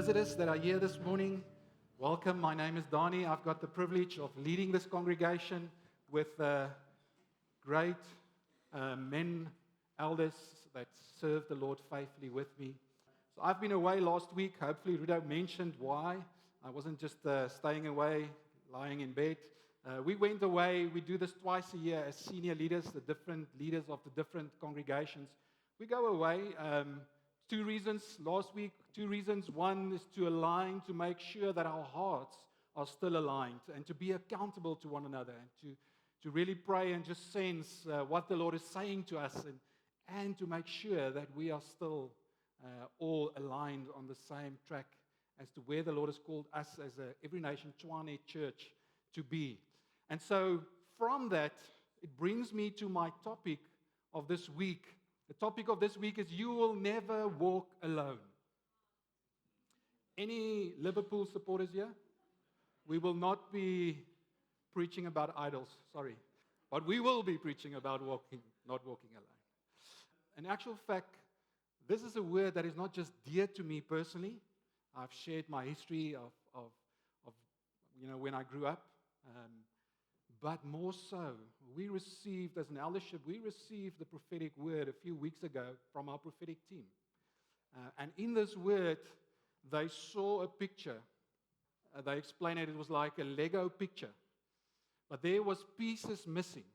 visitors that are here this morning, welcome. My name is Donnie. I've got the privilege of leading this congregation with great men, elders that serve the Lord faithfully with me. So I've been away last week. Hopefully Rudo mentioned why. I wasn't just staying away, lying in bed. We went away. We do this twice a year as senior leaders, the different leaders of the different congregations. We go away. Two reasons last week. Two reasons. One is to align, to make sure that our hearts are still aligned and to be accountable to one another and to really pray and just sense what the Lord is saying to us and to make sure that we are still all aligned on the same track as to where the Lord has called us as a Every Nation Tshwane church to be. And so from that, it brings me to my topic of this week. The topic of this week is you will never walk alone. Any Liverpool supporters here? We will not be preaching about idols, sorry. But we will be preaching about not walking alone. In actual fact, this is a word that is not just dear to me personally. I've shared my history of when I grew up. But more so, we received, as an eldership, we received the prophetic word a few weeks ago from our prophetic team. And in this word, they saw a picture. They explained it was like a Lego picture. But there was pieces missing.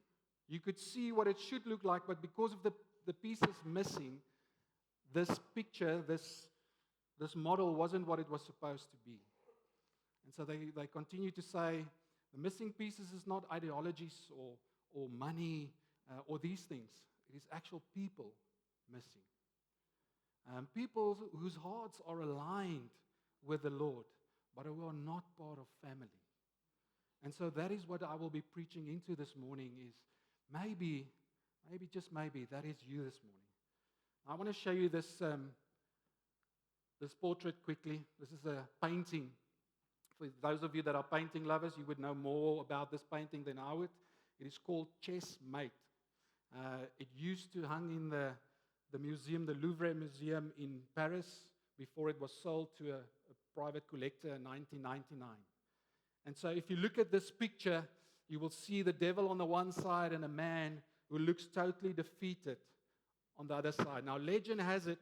You could see what it should look like, but because of the pieces missing, this picture, this model wasn't what it was supposed to be. And so they continue to say, the missing pieces is not ideologies or money or these things. It is actual people missing. People whose hearts are aligned with the Lord, but who are not part of family. And so that is what I will be preaching into this morning is maybe, just maybe, that is you this morning. I want to show you this portrait quickly. This is a painting. For those of you that are painting lovers, you would know more about this painting than I would. It is called Chessmate. It used to hang in the museum, the Louvre Museum in Paris, before it was sold to a private collector in 1999. And so if you look at this picture, you will see the devil on the one side and a man who looks totally defeated on the other side. Now, legend has it,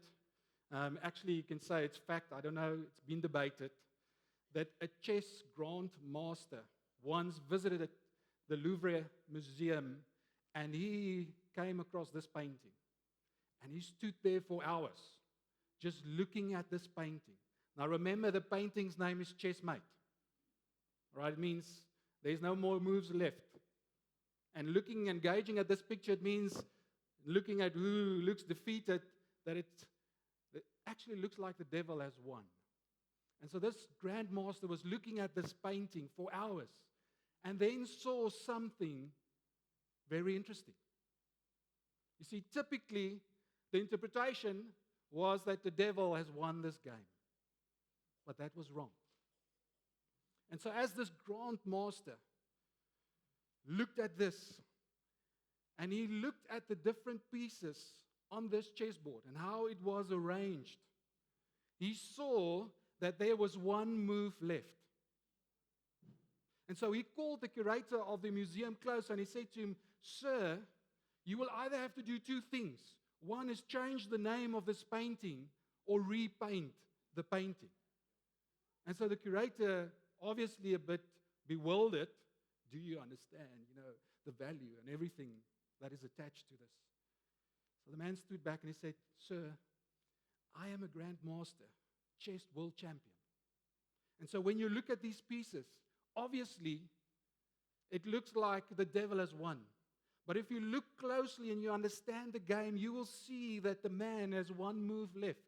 actually you can say it's fact, I don't know, it's been debated, that a chess grandmaster once visited the Louvre Museum and he came across this painting. And he stood there for hours just looking at this painting. Now remember, the painting's name is Chessmate. Right? It means there's no more moves left. And engaging at this picture, it means looking at who looks defeated, that it actually looks like the devil has won. And so this grandmaster was looking at this painting for hours and then saw something very interesting. You see, typically, the interpretation was that the devil has won this game. But that was wrong. And so as this grandmaster looked at this, and he looked at the different pieces on this chessboard and how it was arranged, he saw that there was one move left. And so he called the curator of the museum close and he said to him, "Sir, you will either have to do two things. One is change the name of this painting or repaint the painting." And so the curator, obviously a bit bewildered, do you understand, the value and everything that is attached to this? So the man stood back and he said, "Sir, I am a grandmaster, chess world champion. And so when you look at these pieces, obviously, it looks like the devil has won. But if you look closely and you understand the game, you will see that the man has one move left.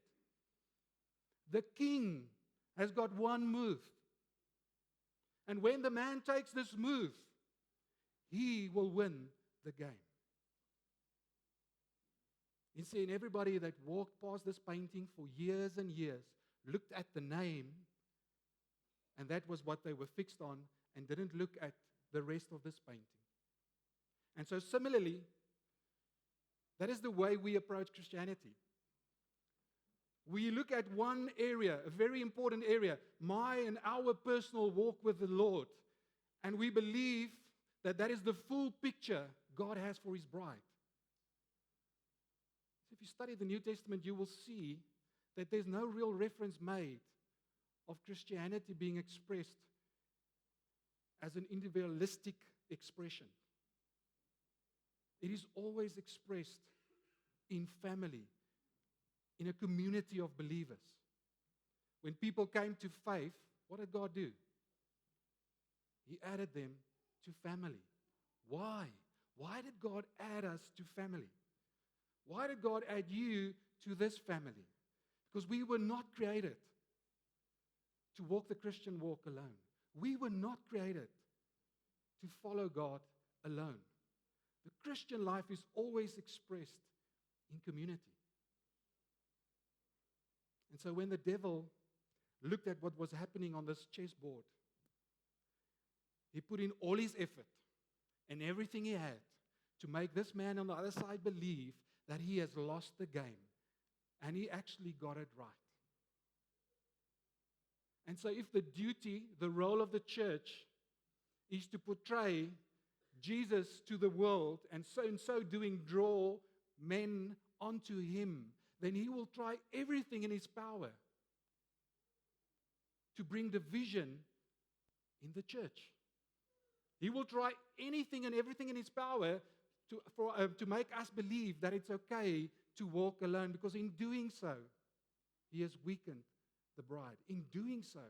The king has got one move. And when the man takes this move, he will win the game." You see, and everybody that walked past this painting for years and years looked at the name, and that was what they were fixed on, and didn't look at the rest of this painting. And so similarly, that is the way we approach Christianity. we look at one area, a very important area, my and our personal walk with the Lord, and we believe that that is the full picture God has for His bride. So if you study the New Testament, you will see that there's no real reference made of Christianity being expressed as an individualistic expression. It is always expressed in family, in a community of believers. When people came to faith, what did God do? He added them to family. Why? Why did God add us to family? Why did God add you to this family? Because we were not created to walk the Christian walk alone. We were not created to follow God alone. The Christian life is always expressed in community. And so when the devil looked at what was happening on this chessboard, he put in all his effort and everything he had to make this man on the other side believe that he has lost the game. And he actually got it right. And so if the duty, the role of the church is to portray Jesus to the world, and so in so doing draw men onto Him, then He will try everything in His power to bring division in the church. He will try anything and everything in His power to make us believe that it's okay to walk alone, because in doing so, He has weakened the bride. In doing so,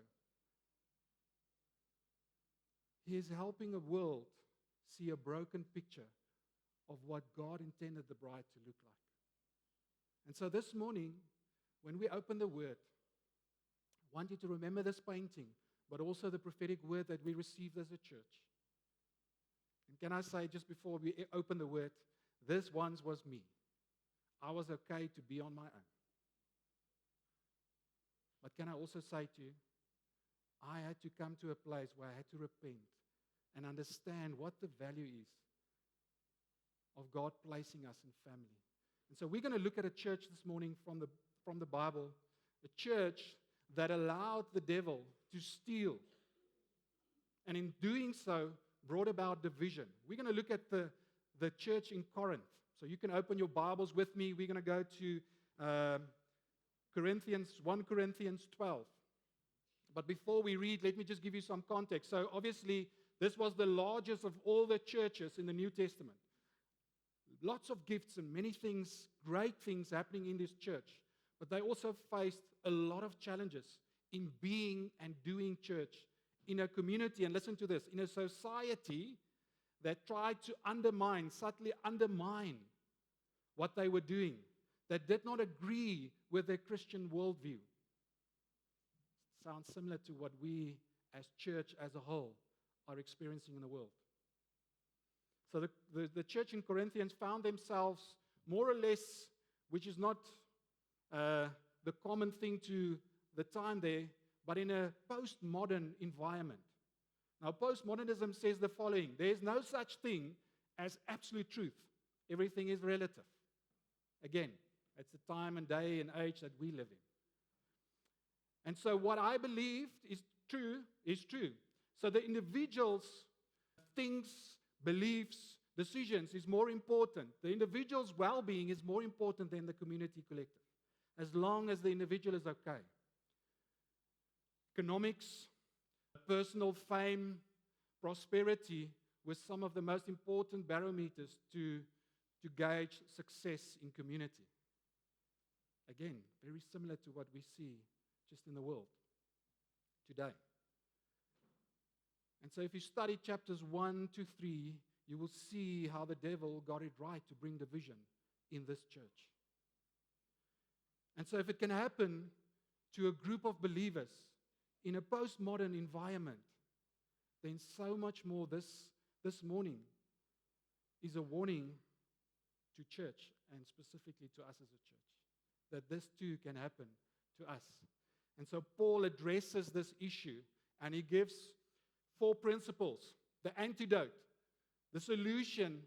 He is helping a world see a broken picture of what God intended the bride to look like. And so this morning, when we open the Word, I want you to remember this painting, but also the prophetic word that we received as a church. And can I say, just before we open the Word, this once was me. I was okay to be on my own. But can I also say to you, I had to come to a place where I had to repent and understand what the value is of God placing us in family. And so we're going to look at a church this morning from the Bible, a church that allowed the devil to steal, and in doing so brought about division. We're going to look at the church in Corinth. So you can open your Bibles with me. We're going to go to 1 Corinthians 12. But before we read, let me just give you some context. So obviously, this was the largest of all the churches in the New Testament. Lots of gifts and many things, great things happening in this church. But they also faced a lot of challenges in being and doing church in a community, and listen to this, in a society that tried to subtly undermine what they were doing, that did not agree with their Christian worldview. Sounds similar to what we as church as a whole are experiencing in the world. So the church in Corinthians found themselves more or less, which is not the common thing to the time there, but in a postmodern environment. Now, postmodernism says the following: there is no such thing as absolute truth. Everything is relative. Again, it's the time and day and age that we live in. And so what I believed is true. So the individual's things, beliefs, decisions is more important. The individual's well-being is more important than the community collective, as long as the individual is okay. Economics, personal fame, prosperity were some of the most important barometers to gauge success in community. Again, very similar to what we see just in the world today. And so if you study chapters 1 to 3, you will see how the devil got it right to bring division in this church. And so if it can happen to a group of believers in a postmodern environment, then so much more this morning is a warning to church, and specifically to us as a church, that this too can happen to us. And so Paul addresses this issue, and he gives 4 principles: the antidote, the solution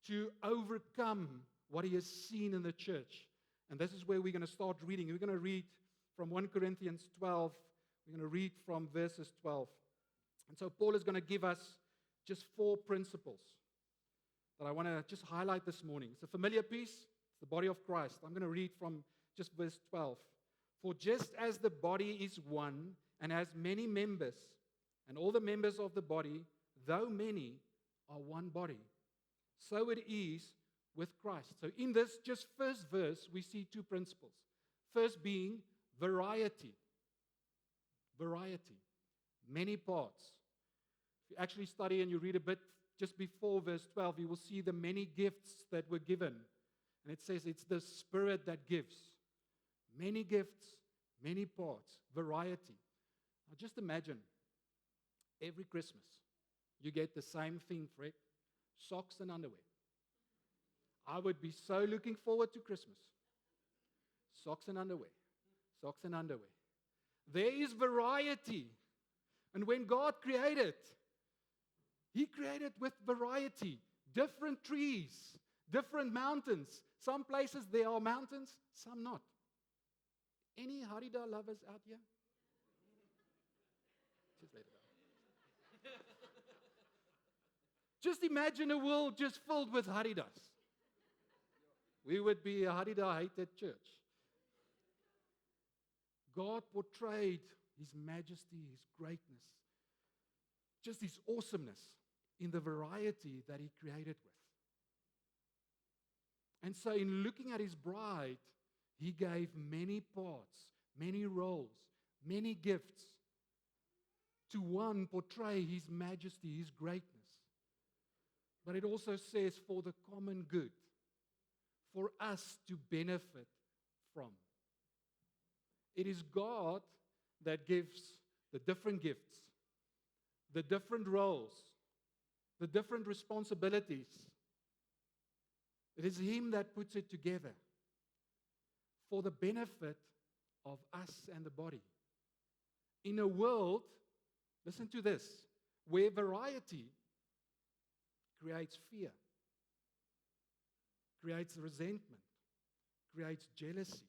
to overcome what he has seen in the church. And this is where we're going to start reading. We're going to read from 1 Corinthians 12. We're going to read from verses 12. And so Paul is going to give us just 4 principles that I want to just highlight this morning. It's a familiar piece. It's the body of Christ. I'm going to read from just verse 12. For just as the body is one and has many members, and all the members of the body, though many, are one body, so it is with Christ. So in this just first verse, we see 2 principles. First being variety. Variety. Many parts. If you actually study and you read a bit just before verse 12, you will see the many gifts that were given. And it says it's the Spirit that gives. Many gifts, many parts, variety. Now just imagine, every Christmas, you get the same thing, Fred, socks and underwear. I would be so looking forward to Christmas. Socks and underwear. Socks and underwear. There is variety. And when God created, He created with variety. Different trees, different mountains. Some places there are mountains, some not. Any Harida lovers out here? Just let it go. Just imagine a world just filled with Haridas. We would be a Harida-hated church. God portrayed His majesty, His greatness, just His awesomeness in the variety that He created with. And so in looking at His bride, He gave many parts, many roles, many gifts to one portray His majesty, His greatness. But it also says for the common good, for us to benefit from. It is God that gives the different gifts, the different roles, the different responsibilities. It is Him that puts it together for the benefit of us and the body. In a world, listen to this, where variety creates fear, creates resentment, creates jealousy.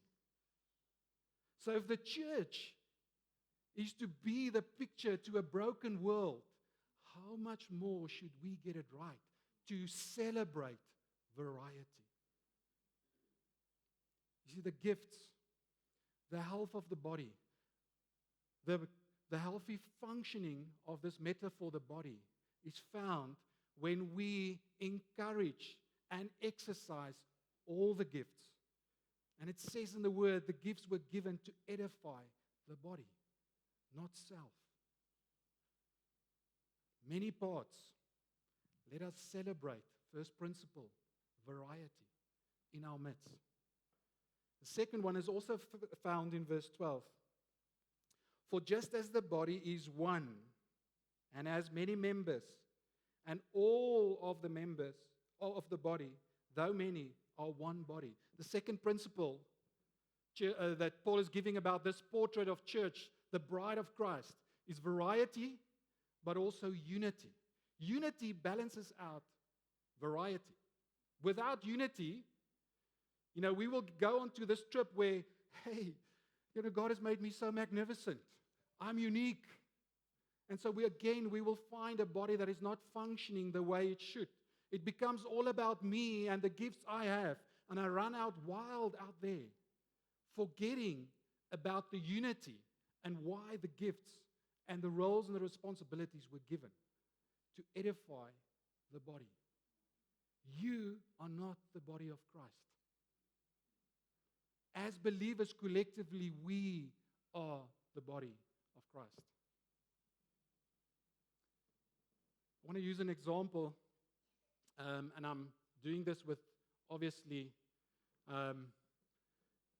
So if the church is to be the picture to a broken world, how much more should we get it right to celebrate variety? You see, the gifts, the health of the body, the healthy functioning of this metaphor, the body, is found when we encourage and exercise all the gifts. And it says in the Word, the gifts were given to edify the body, not self. Many parts. Let us celebrate, first principle, variety in our midst. The second one is also found in verse 12. For just as the body is one and has many members, and all of the members of the body, though many, are one body. The second principle that Paul is giving about this portrait of church, the bride of Christ, is variety, but also unity. Unity balances out variety. Without unity, we will go onto this trip where, hey, God has made me so magnificent. I'm unique. And so we will find a body that is not functioning the way it should. It becomes all about me and the gifts I have. And I run out wild out there, forgetting about the unity and why the gifts and the roles and the responsibilities were given to edify the body. You are not the body of Christ. As believers collectively, we are the body of Christ. I want to use an example, and I'm doing this with, obviously,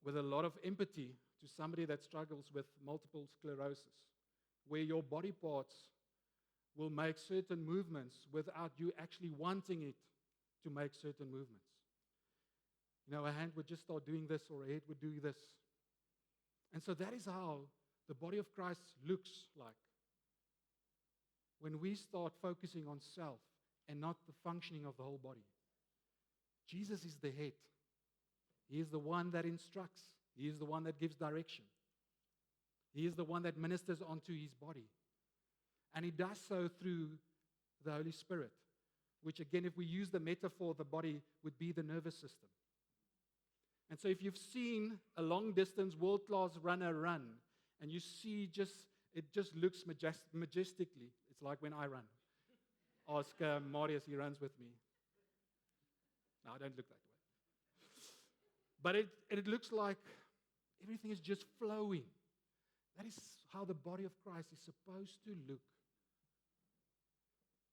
with a lot of empathy to somebody that struggles with multiple sclerosis, where your body parts will make certain movements without you actually wanting it to make certain movements. A hand would just start doing this, or a head would do this. And so that is how the body of Christ looks like. When we start focusing on self and not the functioning of the whole body. Jesus is the head. He is the one that instructs. He is the one that gives direction. He is the one that ministers onto his body. And he does so through the Holy Spirit, which again, if we use the metaphor, the body would be the nervous system. And so if you've seen a long-distance world-class runner run, and you see it just looks majestically, it's like when I run. Ask Marius, he runs with me. No, I don't look that way. But it looks like everything is just flowing. That is how the body of Christ is supposed to look.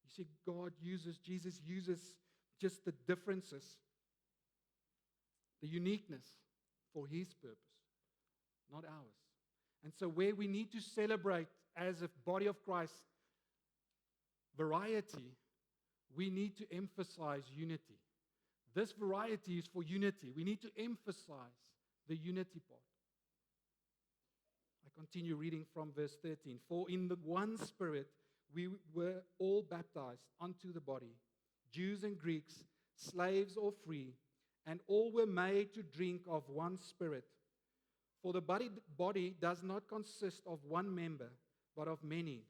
You see, Jesus uses just the differences, the uniqueness for his purpose, not ours. And so where we need to celebrate as a body of Christ variety, we need to emphasize unity. This variety is for unity. We need to emphasize the unity part. I continue reading from verse 13. For in the one Spirit we were all baptized unto the body, Jews and Greeks, slaves or free, and all were made to drink of one Spirit. For the body does not consist of one member, but of many.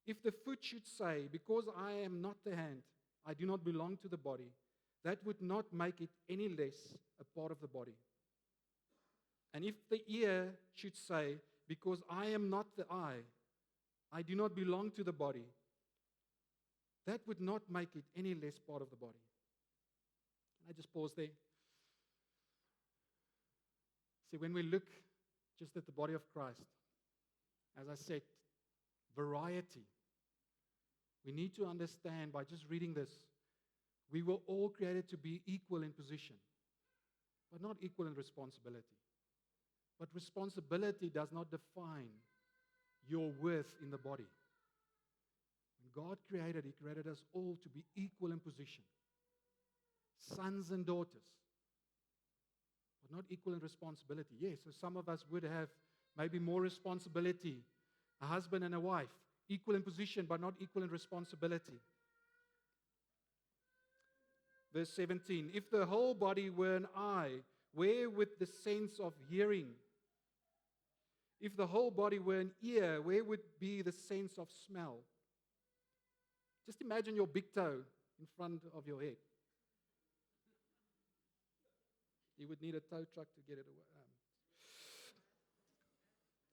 If the foot should say, because I am not the hand, I do not belong to the body, that would not make it any less a part of the body. And if the ear should say, because I am not the eye, I do not belong to the body, that would not make it any less part of the body. Can I just pause there? See, when we look just at the body of Christ, as I said, variety. We need to understand by just reading this, we were all created to be equal in position, but not equal in responsibility. But responsibility does not define your worth in the body. When God created, he created us all to be equal in position. Sons and daughters, but not equal in responsibility. Yes, so some of us would have maybe more responsibility. A husband and a wife, equal in position, but not equal in responsibility. Verse 17, if the whole body were an eye, where would the sense of hearing? If the whole body were an ear, where would be the sense of smell? Just imagine your big toe in front of your head. You would need a tow truck to get it away.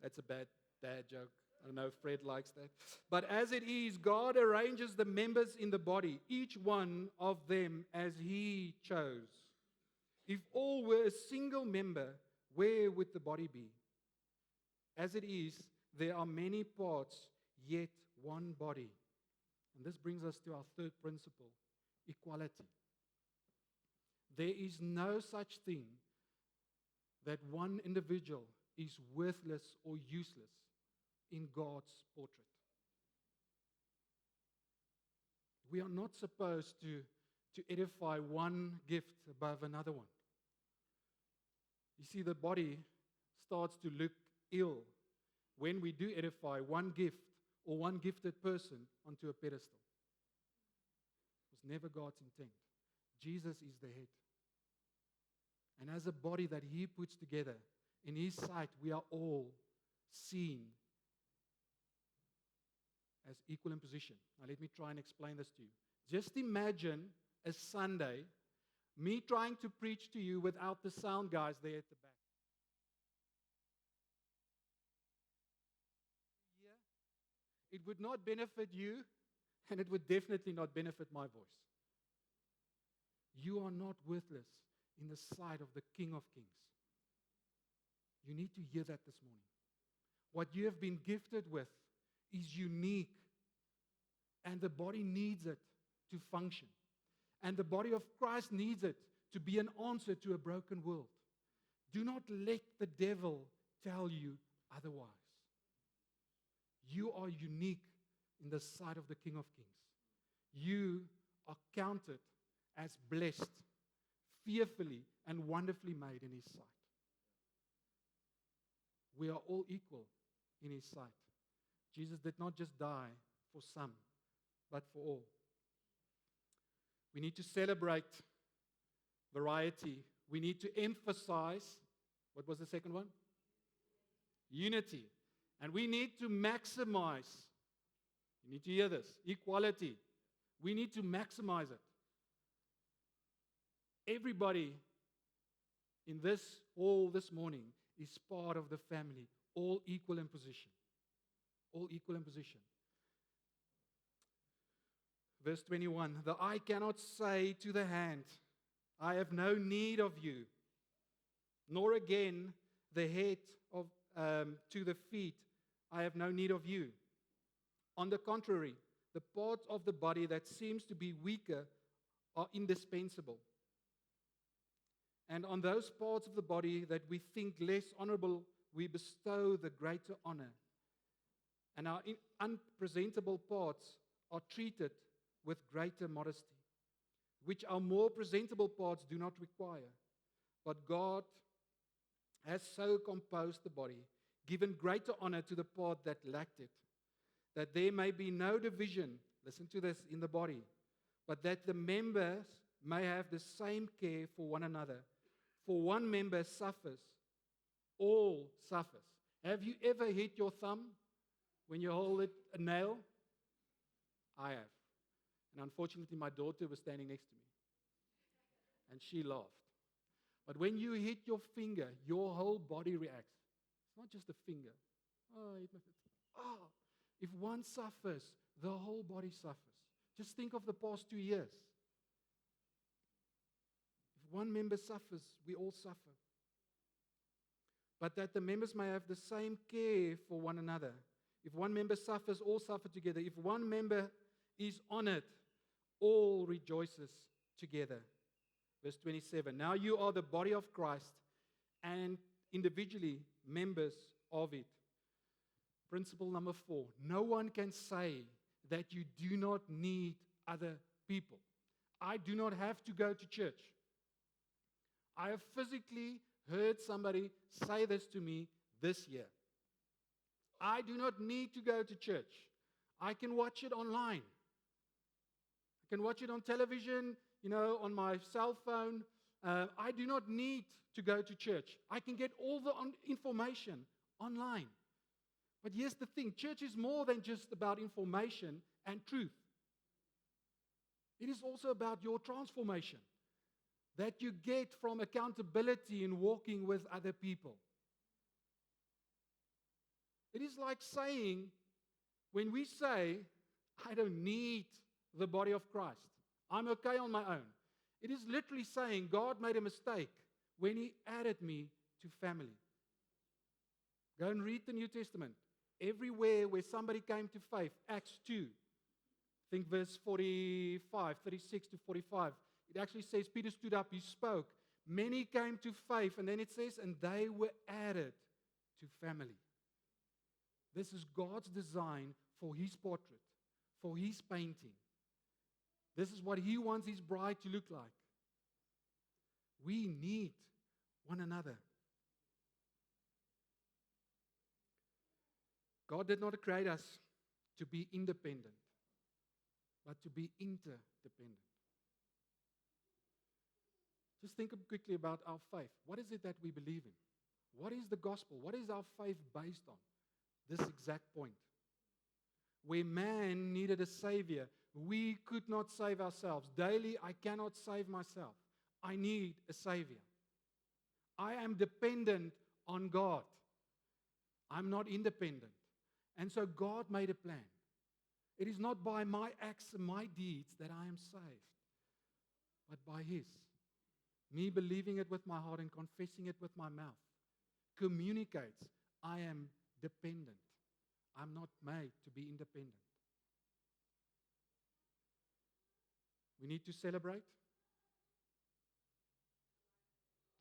That's a bad dad joke. I don't know if Fred likes that. But as it is, God arranges the members in the body, each one of them as he chose. If all were a single member, where would the body be? As it is, there are many parts, yet one body. And this brings us to our third principle, equality. There is no such thing that one individual is worthless or useless in God's portrait. We are not supposed to edify one gift above another one. You see, the body starts to look ill when we do edify one gift or one gifted person onto a pedestal. It was never God's intent. Jesus is the head. And as a body that he puts together, in his sight, we are all seen as equal in position. Now let me try and explain this to you. Just imagine a Sunday, me trying to preach to you without the sound guys there at the back. It would not benefit you, and it would definitely not benefit my voice. You are not worthless in the sight of the King of Kings. You need to hear that this morning. What you have been gifted with is unique, and the body needs it to function. And the body of Christ needs it to be an answer to a broken world. Do not let the devil tell you otherwise. You are unique in the sight of the King of Kings. You are counted as blessed, fearfully and wonderfully made in his sight. We are all equal in his sight. Jesus did not just die for some, but for all. We need to celebrate variety We need to emphasize, what was the second one? Unity. And we need to maximize, you need to hear this, equality. We need to maximize it. Everybody in this hall this morning is part of the family, all equal in position. All equal in position. Verse 21, the eye cannot say to the hand, I have no need of you, nor again the head to the feet, I have no need of you. On the contrary, the parts of the body that seems to be weaker are indispensable. And on those parts of the body that we think less honorable, we bestow the greater honor. And our unpresentable parts are treated with greater modesty, which our more presentable parts do not require. But God has so composed the body, given greater honor to the part that lacked it, that there may be no division, listen to this, in the body, but that the members may have the same care for one another. For one member suffers, all suffers. Have you ever hit your thumb when you hold it, a nail? I have. And unfortunately, my daughter was standing next to me. And she laughed. But when you hit your finger, your whole body reacts. It's not just the finger. If one suffers, the whole body suffers. Just think of the past 2 years. If one member suffers, we all suffer. But that the members may have the same care for one another. If one member suffers, all suffer together. If one member is honored, all rejoices together. Verse 27, now you are the body of Christ and individually members of it. Principle number 4, no one can say that you do not need other people. I do not have to go to church. I have physically heard somebody say this to me this year. I do not need to go to church. I can watch it online. I can watch it on television, on my cell phone. I do not need to go to church. I can get all the information online. But here's the thing, church is more than just about information and truth. It is also about your transformation that you get from accountability in walking with other people. It is like saying, when we say, I don't need the body of Christ, I'm okay on my own. It is literally saying God made a mistake when He added me to family. Go and read the New Testament. Everywhere where somebody came to faith, Acts 2, I think verse 45, 36 to 45, it actually says Peter stood up, he spoke. Many came to faith, and then it says, and they were added to family. This is God's design for His portrait, for His painting. This is what He wants His bride to look like. We need one another. God did not create us to be independent, but to be interdependent. Just think quickly about our faith. What is it that we believe in? What is the gospel? What is our faith based on? This exact point. Where man needed a savior, we could not save ourselves. Daily, I cannot save myself. I need a savior. I am dependent on God. I'm not independent. And so God made a plan. It is not by my acts and my deeds that I am saved, but by His. Me believing it with my heart and confessing it with my mouth communicates I am dependent. I'm not made to be independent. We need to celebrate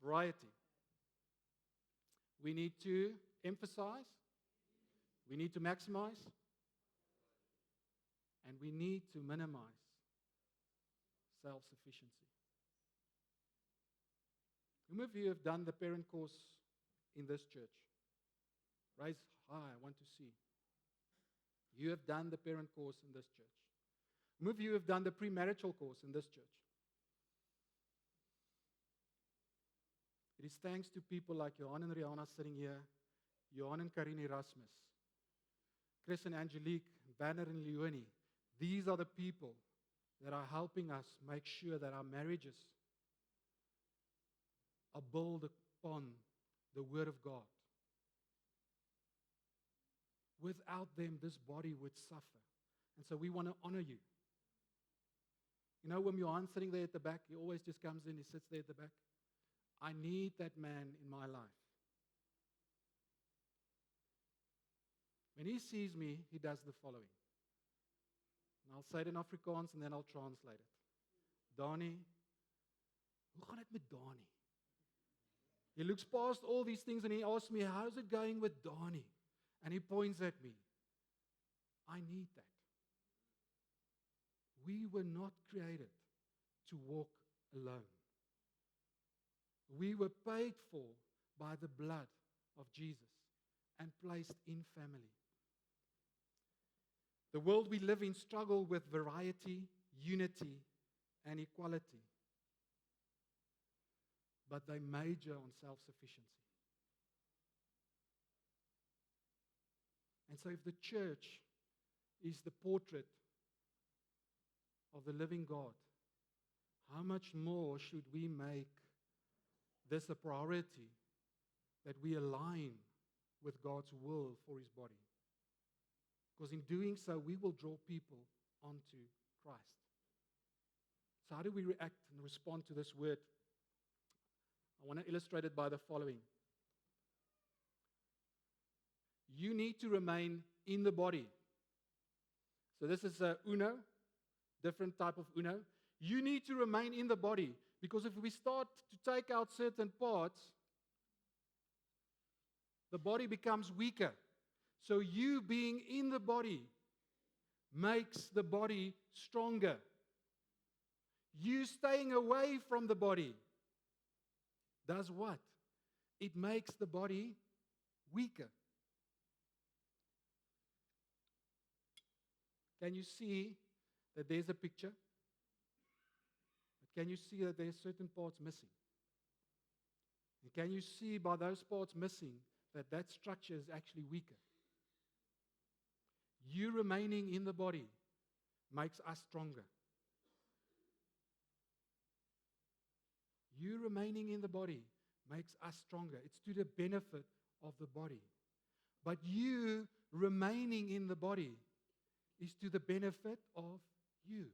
variety. We need to emphasize. We need to maximize. And we need to minimize self-sufficiency. How many of you have done the parent course in this church? Raise high, I want to see. You have done the parent course in this church. How many of you have done the premarital course in this church? is thanks to people like Johan and Rihanna sitting here, Johan and Karine Erasmus, Chris and Angelique, Banner and Leonie. These are the people that are helping us make sure that our marriages are built upon the Word of God. Without them, this body would suffer. And so we want to honor you. You know, when Johan's sitting there at the back, he always just comes in, he sits there at the back. I need that man in my life. When he sees me, he does the following. And I'll say it in Afrikaans and then I'll translate it. Dani, hoe gaan dit met Dani? He looks past all these things and he asks me, how's it going with Dani? And he points at me. I need that. We were not created to walk alone. We were paid for by the blood of Jesus and placed in family. The world we live in struggles with variety, unity, and equality. But they major on self-sufficiency. And so if the church is the portrait of the living God, how much more should we make this a priority, that we align with God's will for His body? Because in doing so, we will draw people onto Christ. So how do we react and respond to this word? I want to illustrate it by the following. You need to remain in the body. So this is a Uno, different type of Uno. You need to remain in the body, because if we start to take out certain parts, the body becomes weaker. So you being in the body makes the body stronger. You staying away from the body does what? It makes the body weaker. Can you see that there's a picture? But can you see that there's certain parts missing? And can you see by those parts missing that that structure is actually weaker? You remaining in the body makes us stronger. You remaining in the body makes us stronger. It's to the benefit of the body. But you remaining in the body is to the benefit of you.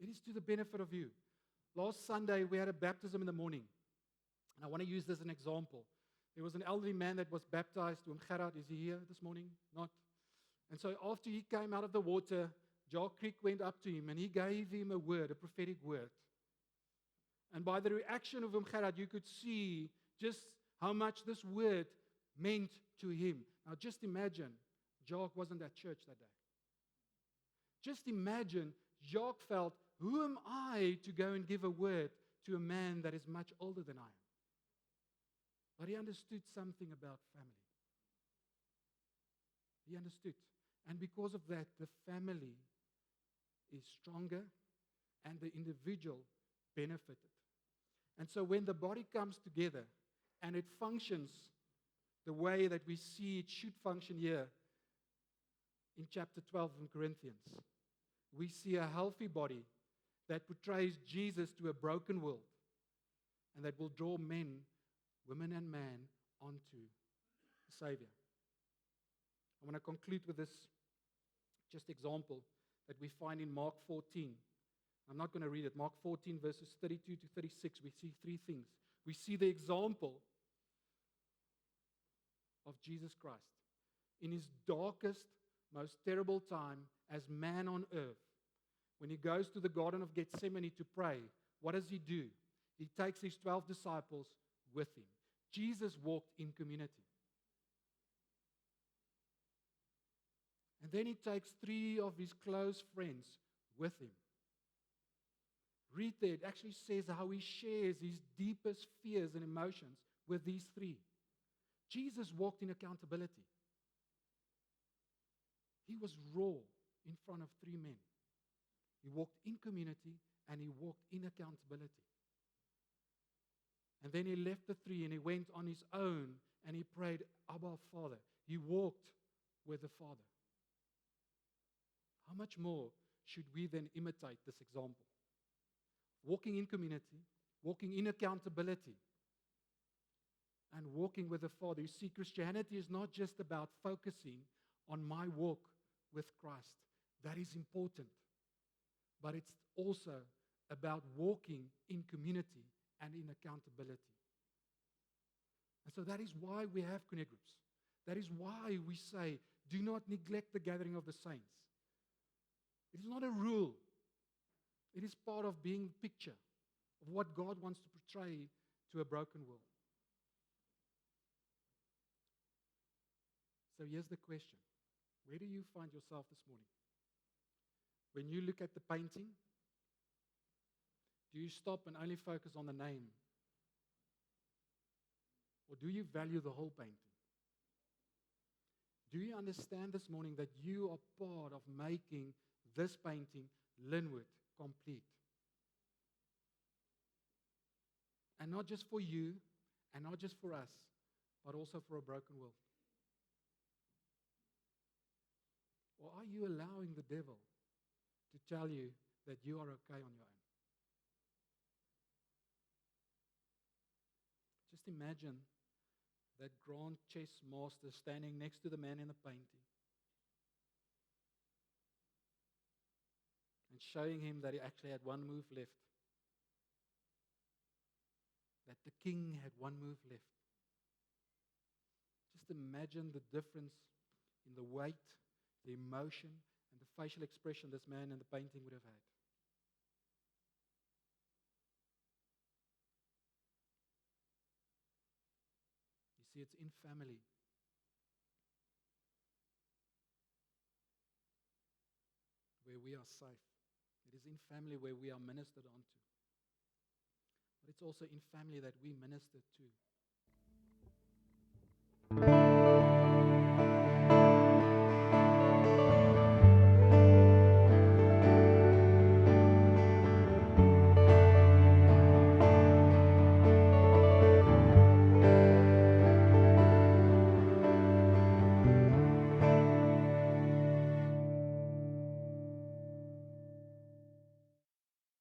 It is to the benefit of you. Last Sunday, we had a baptism in the morning. And I want to use this as an example. There was an elderly man that was baptized. Gerard, is he here this morning? Not. And so after he came out of the water, Jock Creek went up to him and he gave him a word, a prophetic word. And by the reaction of Gerard, you could see just how much this word meant to him. Now just imagine, Jock wasn't at church that day. Just imagine, Jock felt, who am I to go and give a word to a man that is much older than I am? But he understood something about family. He understood. And because of that, the family is stronger and the individual benefited. And so when the body comes together and it functions the way that we see it should function here in chapter 12 of Corinthians, we see a healthy body that portrays Jesus to a broken world and that will draw men, women and man onto the Savior. I want to conclude with this just example that we find in Mark 14. I'm not going to read it. Mark 14 verses 32 to 36. We see three things. We see the example of Jesus Christ in his darkest, most terrible time as man on earth. When he goes to the Garden of Gethsemane to pray, what does he do? He takes his 12 disciples with him. Jesus walked in community. And then he takes 3 of his close friends with him. Read there, it actually says how he shares his deepest fears and emotions with these 3. Jesus walked in accountability. He was raw in front of 3 men. He walked in community and he walked in accountability. And then he left the three and he went on his own and he prayed, Abba, Father. He walked with the Father. How much more should we then imitate this example? Walking in community, walking in accountability, and walking with the Father. You see, Christianity is not just about focusing on my walk with Christ. That is important. But it's also about walking in community and in accountability. And so that is why we have connect groups. That is why we say, do not neglect the gathering of the saints. It is not a rule. It is part of being the picture of what God wants to portray to a broken world. So here's the question. Where do you find yourself this morning? When you look at the painting, do you stop and only focus on the name? Or do you value the whole painting? Do you understand this morning that you are part of making this painting, Linwood, complete? And not just for you, and not just for us, but also for a broken world. Or are you allowing the devil to tell you that you are okay on your own? Just imagine that grand chess master standing next to the man in the painting and showing him that he actually had one move left. That the king had one move left. Just imagine the difference in the weight, the emotion, and the facial expression this man in the painting would have had. You see, it's in family where we are safe. It is in family where we are ministered onto. But it's also in family that we minister to